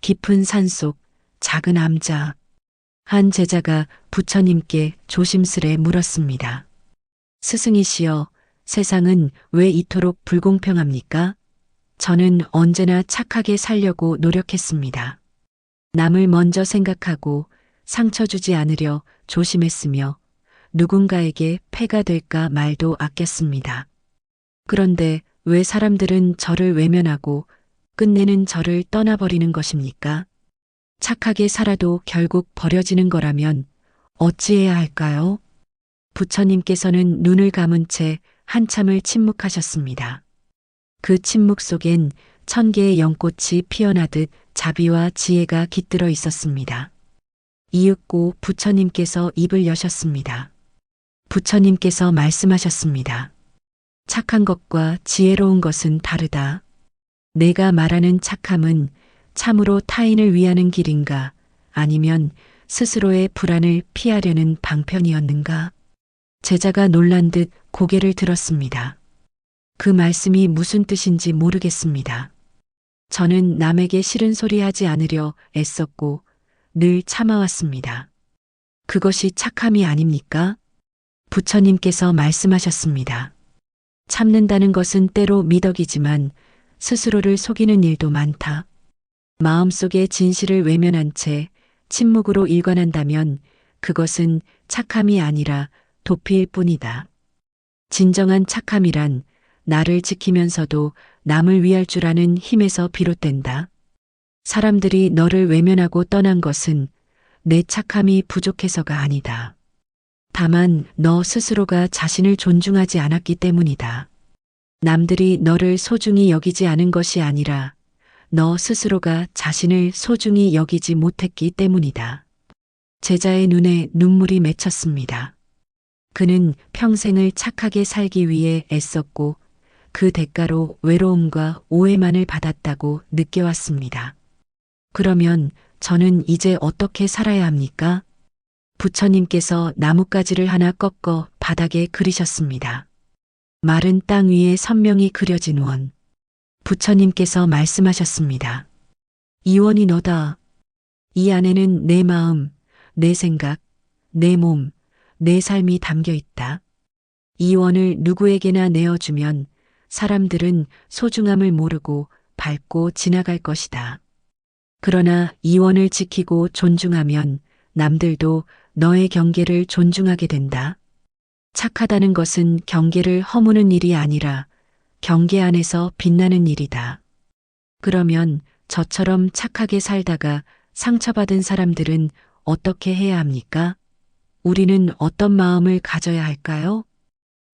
깊은 산속 작은 암자. 한 제자가 부처님께 조심스레 물었습니다. 스승이시여, 세상은 왜 이토록 불공평합니까? 저는 언제나 착하게 살려고 노력했습니다. 남을 먼저 생각하고 상처 주지 않으려 조심했으며 누군가에게 폐가 될까 말도 아꼈습니다. 그런데 왜 사람들은 저를 외면하고 끝내는 저를 떠나버리는 것입니까? 착하게 살아도 결국 버려지는 거라면 어찌해야 할까요? 부처님께서는 눈을 감은 채 한참을 침묵하셨습니다. 그 침묵 속엔 1000개의 연꽃이 피어나듯 자비와 지혜가 깃들어 있었습니다. 이윽고 부처님께서 입을 여셨습니다. 부처님께서 말씀하셨습니다. 착한 것과 지혜로운 것은 다르다. 내가 말하는 착함은 참으로 타인을 위하는 길인가, 아니면 스스로의 불안을 피하려는 방편이었는가? 제자가 놀란 듯 고개를 들었습니다. 그 말씀이 무슨 뜻인지 모르겠습니다. 저는 남에게 싫은 소리 하지 않으려 애썼고 늘 참아왔습니다. 그것이 착함이 아닙니까? 부처님께서 말씀하셨습니다. 참는다는 것은 때로 미덕이지만 스스로를 속이는 일도 많다. 마음속에 진실을 외면한 채 침묵으로 일관한다면 그것은 착함이 아니라 도피일 뿐이다. 진정한 착함이란 나를 지키면서도 남을 위할 줄 아는 힘에서 비롯된다. 사람들이 너를 외면하고 떠난 것은 내 착함이 부족해서가 아니다. 다만 너 스스로가 자신을 존중하지 않았기 때문이다. 남들이 너를 소중히 여기지 않은 것이 아니라 너 스스로가 자신을 소중히 여기지 못했기 때문이다. 제자의 눈에 눈물이 맺혔습니다. 그는 평생을 착하게 살기 위해 애썼고 그 대가로 외로움과 오해만을 받았다고 느껴왔습니다. 그러면 저는 이제 어떻게 살아야 합니까? 부처님께서 나뭇가지를 하나 꺾어 바닥에 그리셨습니다. 마른 땅 위에 선명히 그려진 원. 부처님께서 말씀하셨습니다. 이 원이 너다. 이 안에는 내 마음, 내 생각, 내 몸, 내 삶이 담겨 있다. 이 원을 누구에게나 내어주면 사람들은 소중함을 모르고 밟고 지나갈 것이다. 그러나 이 원을 지키고 존중하면 남들도 너의 경계를 존중하게 된다. 착하다는 것은 경계를 허무는 일이 아니라 경계 안에서 빛나는 일이다. 그러면 저처럼 착하게 살다가 상처받은 사람들은 어떻게 해야 합니까? 우리는 어떤 마음을 가져야 할까요?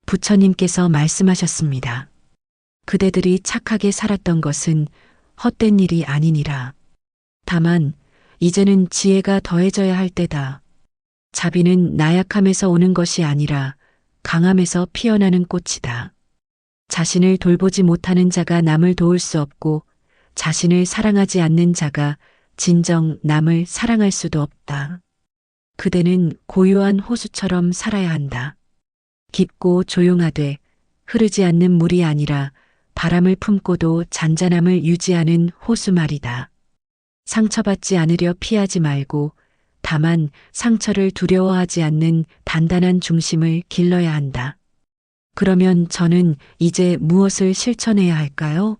부처님께서 말씀하셨습니다. 그대들이 착하게 살았던 것은 헛된 일이 아니니라. 다만 이제는 지혜가 더해져야 할 때다. 자비는 나약함에서 오는 것이 아니라 강함에서 피어나는 꽃이다. 자신을 돌보지 못하는 자가 남을 도울 수 없고 자신을 사랑하지 않는 자가 진정 남을 사랑할 수도 없다. 그대는 고요한 호수처럼 살아야 한다. 깊고 조용하되 흐르지 않는 물이 아니라 바람을 품고도 잔잔함을 유지하는 호수 말이다. 상처받지 않으려 피하지 말고 다만 상처를 두려워하지 않는 단단한 중심을 길러야 한다. 그러면 저는 이제 무엇을 실천해야 할까요?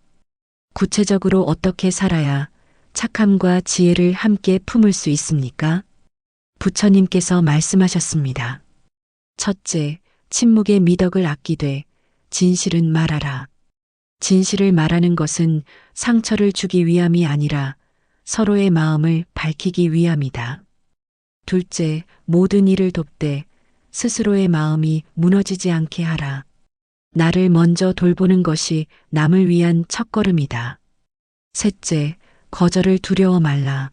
구체적으로 어떻게 살아야 착함과 지혜를 함께 품을 수 있습니까? 부처님께서 말씀하셨습니다. 첫째, 침묵의 미덕을 아끼되 진실은 말하라. 진실을 말하는 것은 상처를 주기 위함이 아니라 서로의 마음을 밝히기 위함이다. 둘째, 모든 일을 돕되 스스로의 마음이 무너지지 않게 하라. 나를 먼저 돌보는 것이 남을 위한 첫걸음이다. 셋째, 거절을 두려워 말라.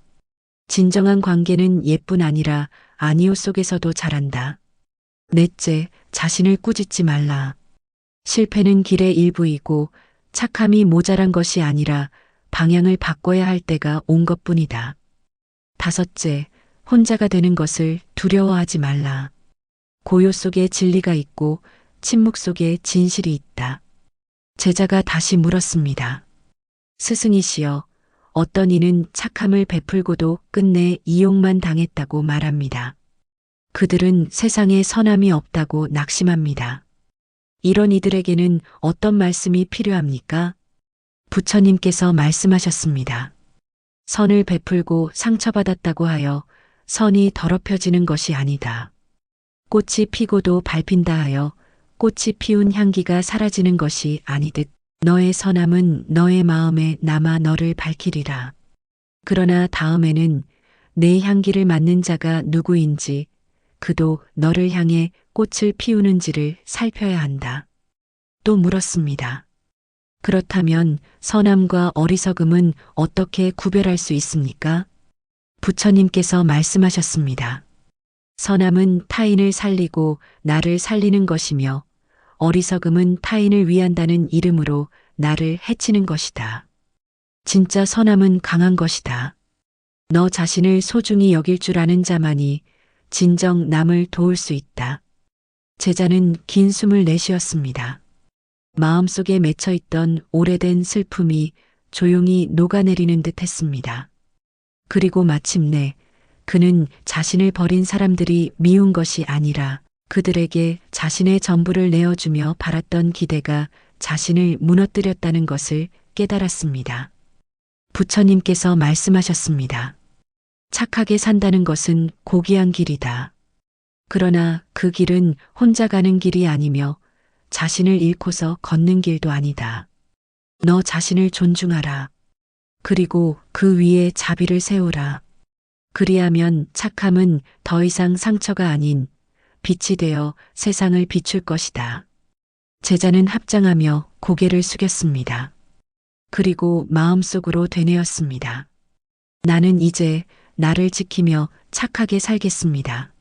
진정한 관계는 예뿐 아니라 아니오 속에서도 자란다. 넷째, 자신을 꾸짖지 말라. 실패는 길의 일부이고 착함이 모자란 것이 아니라 방향을 바꿔야 할 때가 온 것뿐이다. 다섯째, 혼자가 되는 것을 두려워하지 말라. 고요 속에 진리가 있고 침묵 속에 진실이 있다. 제자가 다시 물었습니다. 스승이시여, 어떤 이는 착함을 베풀고도 끝내 이용만 당했다고 말합니다. 그들은 세상에 선함이 없다고 낙심합니다. 이런 이들에게는 어떤 말씀이 필요합니까? 부처님께서 말씀하셨습니다. 선을 베풀고 상처받았다고 하여 선이 더럽혀지는 것이 아니다. 꽃이 피고도 밟힌다 하여 꽃이 피운 향기가 사라지는 것이 아니듯 너의 선함은 너의 마음에 남아 너를 밝히리라. 그러나 다음에는 내 향기를 맡는 자가 누구인지 그도 너를 향해 꽃을 피우는지를 살펴야 한다. 또 물었습니다. 그렇다면 선함과 어리석음은 어떻게 구별할 수 있습니까? 부처님께서 말씀하셨습니다. 선함은 타인을 살리고 나를 살리는 것이며 어리석음은 타인을 위한다는 이름으로 나를 해치는 것이다. 진짜 선함은 강한 것이다. 너 자신을 소중히 여길 줄 아는 자만이 진정 남을 도울 수 있다. 제자는 긴 숨을 내쉬었습니다. 마음속에 맺혀있던 오래된 슬픔이 조용히 녹아내리는 듯 했습니다. 그리고 마침내 그는 자신을 버린 사람들이 미운 것이 아니라 그들에게 자신의 전부를 내어주며 바랐던 기대가 자신을 무너뜨렸다는 것을 깨달았습니다. 부처님께서 말씀하셨습니다. 착하게 산다는 것은 고귀한 길이다. 그러나 그 길은 혼자 가는 길이 아니며 자신을 잃고서 걷는 길도 아니다. 너 자신을 존중하라. 그리고 그 위에 자비를 세우라. 그리하면 착함은 더 이상 상처가 아닌 빛이 되어 세상을 비출 것이다. 제자는 합장하며 고개를 숙였습니다. 그리고 마음속으로 되뇌었습니다. 나는 이제 나를 지키며 착하게 살겠습니다.